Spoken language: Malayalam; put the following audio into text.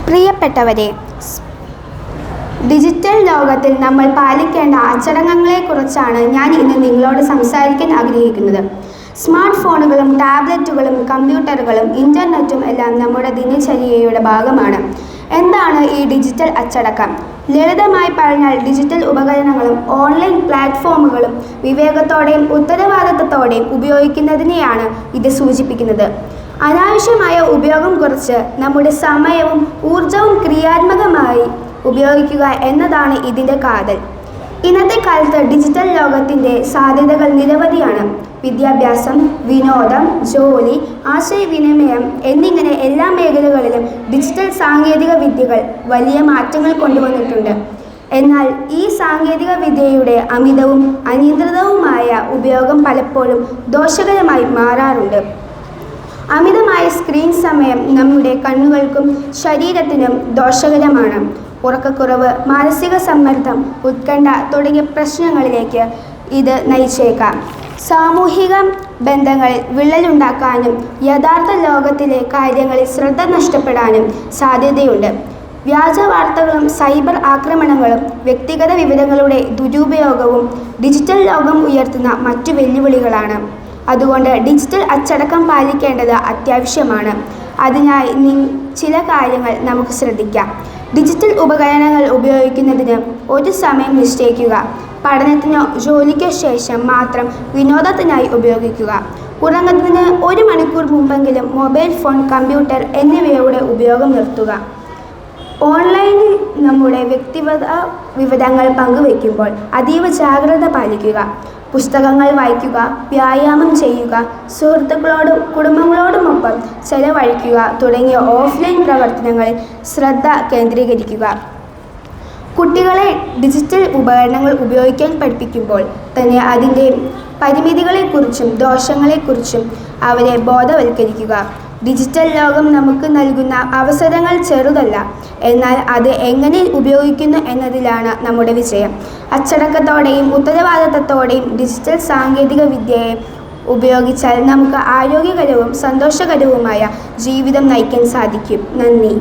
പ്രിയപ്പെട്ടവരെ, ഡിജിറ്റൽ ലോകത്തിൽ നമ്മൾ പാലിക്കേണ്ട അച്ചടക്കങ്ങളെക്കുറിച്ചാണ് ഞാൻ ഇന്ന് നിങ്ങളോട് സംസാരിക്കാൻ ആഗ്രഹിക്കുന്നത്. സ്മാർട്ട് ഫോണുകളും ടാബ്ലറ്റുകളും കമ്പ്യൂട്ടറുകളും ഇൻ്റർനെറ്റും എല്ലാം നമ്മുടെ ദിനചര്യയുടെ ഭാഗമാണ്. എന്താണ് ഈ ഡിജിറ്റൽ അച്ചടക്കം? ലളിതമായി പറഞ്ഞാൽ, ഡിജിറ്റൽ ഉപകരണങ്ങളും ഓൺലൈൻ പ്ലാറ്റ്ഫോമുകളും വിവേകത്തോടെയും ഉത്തരവാദിത്തത്തോടെയും ഉപയോഗിക്കുന്നതിനെയാണ് ഇത് സൂചിപ്പിക്കുന്നത്. അനാവശ്യമായ ഉപയോഗം കുറച്ച് നമ്മുടെ സമയവും ഊർജവും ക്രിയാത്മകമായി ഉപയോഗിക്കുക എന്നതാണ് ഇതിൻ്റെ കാതൽ. ഇന്നത്തെ കാലത്ത് ഡിജിറ്റൽ ലോകത്തിൻ്റെ സാധ്യതകൾ നിരവധിയാണ്. വിദ്യാഭ്യാസം, വിനോദം, ജോലി, ആശയവിനിമയം എന്നിങ്ങനെ എല്ലാ മേഖലകളിലും ഡിജിറ്റൽ സാങ്കേതിക വിദ്യകൾ വലിയ മാറ്റങ്ങൾ കൊണ്ടുവന്നിട്ടുണ്ട്. എന്നാൽ ഈ സാങ്കേതിക വിദ്യയുടെ അമിതവും അനിയന്ത്രിതവുമായ ഉപയോഗം പലപ്പോഴും ദോഷകരമായി മാറാറുണ്ട്. അമിതമായ സ്ക്രീൻ സമയം നമ്മുടെ കണ്ണുകൾക്കും ശരീരത്തിനും ദോഷകരമാണ്. ഉറക്കക്കുറവ്, മാനസിക സമ്മർദ്ദം, ഉത്കണ്ഠ തുടങ്ങിയ പ്രശ്നങ്ങളിലേക്ക് ഇത് നയിച്ചേക്കാം. സാമൂഹിക ബന്ധങ്ങളിൽ വിള്ളലുണ്ടാക്കാനും യഥാർത്ഥ ലോകത്തിലെ കാര്യങ്ങളിൽ ശ്രദ്ധ നഷ്ടപ്പെടാനും സാധ്യതയുണ്ട്. വ്യാജ വാർത്തകളും സൈബർ ആക്രമണങ്ങളും വ്യക്തിഗത വിവരങ്ങളുടെ ദുരുപയോഗവും ഡിജിറ്റൽ ലോകം ഉയർത്തുന്ന മറ്റു വെല്ലുവിളികളാണ്. അതുകൊണ്ട് ഡിജിറ്റൽ അച്ചടക്കം പാലിക്കേണ്ടത് അത്യാവശ്യമാണ്. അതിനായി ചില കാര്യങ്ങൾ നമുക്ക് ശ്രദ്ധിക്കാം. ഡിജിറ്റൽ ഉപകരണങ്ങൾ ഉപയോഗിക്കുന്നതിന് ഒരു സമയം നിശ്ചയിക്കുക. പഠനത്തിനോ ജോലിക്കോ ശേഷം മാത്രം വിനോദത്തിനായി ഉപയോഗിക്കുക. ഉറങ്ങുന്നതിന് 1 മണിക്കൂർ മുമ്പെങ്കിലും മൊബൈൽ ഫോൺ, കമ്പ്യൂട്ടർ എന്നിവയുടെ ഉപയോഗം നിർത്തുക. ഓൺലൈനിൽ നമ്മുടെ വ്യക്തിഗത വിവരങ്ങൾ പങ്കുവയ്ക്കുമ്പോൾ അതീവ ജാഗ്രത പാലിക്കുക. പുസ്തകങ്ങൾ വായിക്കുക, വ്യായാമം ചെയ്യുക, സുഹൃത്തുക്കളോടും കുടുംബങ്ങളോടുമൊപ്പം ചെലവഴിക്കുക തുടങ്ങിയ ഓഫ്ലൈൻ പ്രവർത്തനങ്ങളിൽ ശ്രദ്ധ കേന്ദ്രീകരിക്കുക. കുട്ടികളെ ഡിജിറ്റൽ ഉപകരണങ്ങൾ ഉപയോഗിക്കാൻ പഠിപ്പിക്കുമ്പോൾ തന്നെ അതിൻ്റെ പരിമിതികളെക്കുറിച്ചും ദോഷങ്ങളെക്കുറിച്ചും അവരെ ബോധവൽക്കരിക്കുക. ഡിജിറ്റൽ ലോകം നമുക്ക് നൽകുന്ന അവസരങ്ങൾ ചെറുതല്ല, എന്നാൽ അത് എങ്ങനെ ഉപയോഗിക്കുന്നു എന്നതിലാണ് നമ്മുടെ വിജയം. അച്ചടക്കത്തോടെയും ഉത്തരവാദിത്തത്തോടെയും ഡിജിറ്റൽ സാങ്കേതിക വിദ്യയെ ഉപയോഗിച്ചാൽ നമുക്ക് ആരോഗ്യകരവും സന്തോഷകരവുമായ ജീവിതം നയിക്കാൻ സാധിക്കും. നന്ദി.